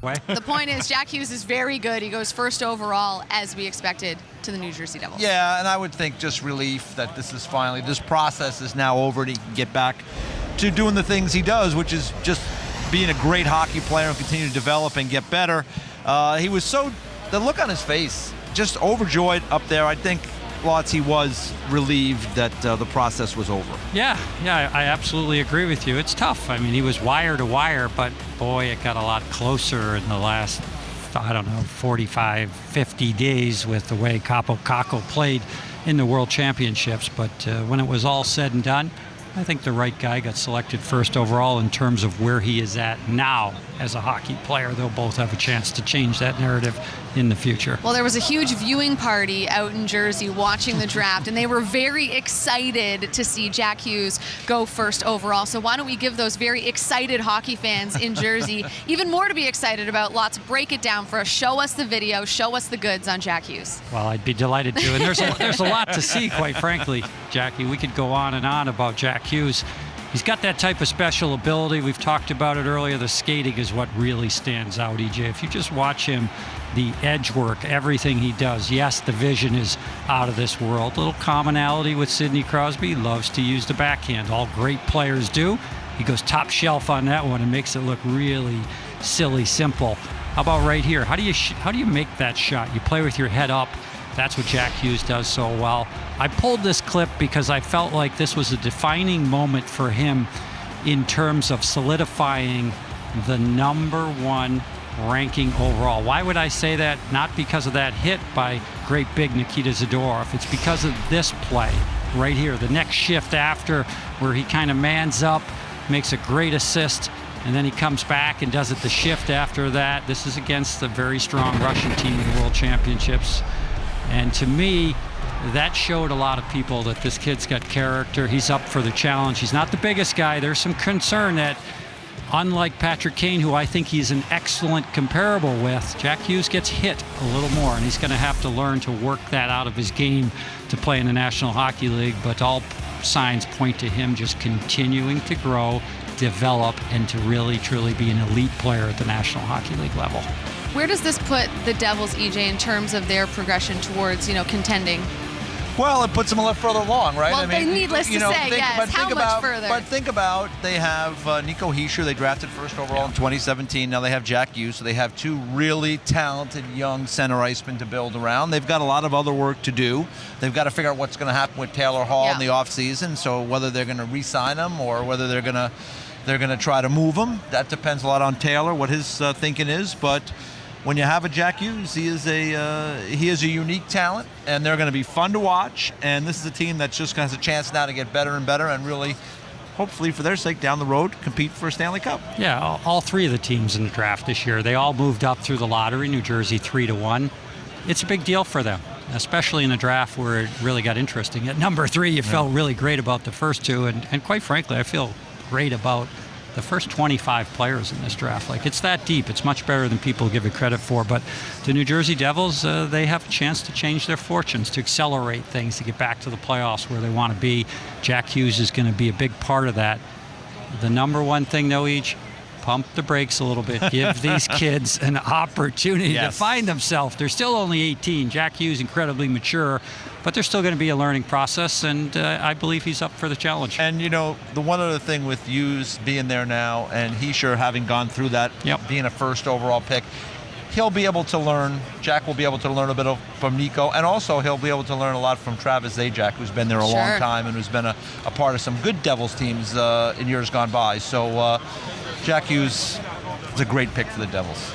The point is, Jack Hughes is very good. He goes first overall, as we expected, to the New Jersey Devils. Yeah, and I would think just relief that this process is now over and he can get back to doing the things he does, which is just being a great hockey player and continue to develop and get better. He was the look on his face, just overjoyed up there. I think he was relieved that the process was over. Yeah, I absolutely agree with you. It's tough. I mean, he was wire to wire, but boy, it got a lot closer in the last, 45, 50 days with the way Capo Caco played in the World Championships. But when it was all said and done, I think the right guy got selected first overall in terms of where he is at now as a hockey player. They'll both have a chance to change that narrative in the future. Well, there was a huge viewing party out in Jersey watching the draft, and they were very excited to see Jack Hughes go first overall. So why don't we give those very excited hockey fans in Jersey even more to be excited about? Lots, break it down for us. Show us the video. Show us the goods on Jack Hughes. Well, I'd be delighted to. And there's a lot to see, quite frankly, Jackie. We could go on and on about Jack Hughes. He's got that type of special ability. We've talked about it earlier. The skating is what really stands out, EJ. If you just watch him, the edge work, everything he does. Yes, the vision is out of this world. Little commonality with Sidney Crosby. He loves to use the backhand. All great players do. He goes top shelf on that one and makes it look really silly simple. How about right here? How do you make that shot? You play with your head up. That's what Jack Hughes does so well. I pulled this clip because I felt like this was a defining moment for him in terms of solidifying the #1 ranking overall. Why would I say that? Not because of that hit by great big Nikita Zadorov. It's because of this play right here. The next shift after, where he kind of mans up, makes a great assist, and then he comes back and does it the shift after that. This is against a very strong Russian team in the World Championships. And to me, that showed a lot of people that this kid's got character. He's up for the challenge. He's not the biggest guy. There's some concern that, unlike Patrick Kane, who I think he's an excellent comparable with, Jack Hughes gets hit a little more, and he's going to have to learn to work that out of his game to play in the National Hockey League. But all signs point to him just continuing to grow, develop, and to really, truly be an elite player at the National Hockey League level. Where does this put the Devils, EJ, in terms of their progression towards, contending? Well, it puts them a little further along, right? Well, needless to say, yes. How much further? But think about, they have Nico Hischier, they drafted first overall in 2017. Now they have Jack Hughes, so they have two really talented young center icemen to build around. They've got a lot of other work to do. They've got to figure out what's going to happen with Taylor Hall in the offseason, so whether they're going to re-sign him or whether they're going to try to move him. That depends a lot on Taylor, what his thinking is, but when you have a Jack Hughes, he is a unique talent, and they're going to be fun to watch. And this is a team that just has a chance now to get better and better, and really, hopefully for their sake, down the road, compete for a Stanley Cup. Yeah, all three of the teams in the draft this year, they all moved up through the lottery. New Jersey 3-1. It's a big deal for them, especially in a draft where it really got interesting. At number 3, you felt really great about the first two, and quite frankly, I feel great about the first 25 players in this draft. Like, it's that deep. It's much better than people give it credit for. But the New Jersey Devils, they have a chance to change their fortunes, to accelerate things, to get back to the playoffs where they want to be. Jack Hughes is going to be a big part of that. The #1 thing, though, pump the brakes a little bit. Give these kids an opportunity to find themselves. They're still only 18. Jack Hughes, incredibly mature, but there's still going to be a learning process, and I believe he's up for the challenge. And, the one other thing with Hughes being there now and Hischier having gone through that, being a first overall pick, he'll be able to learn. Jack will be able to learn a bit from Nico, and also he'll be able to learn a lot from Travis Zajac, who's been there a long time and who's been a part of some good Devils teams in years gone by. So Jack Hughes is a great pick for the Devils.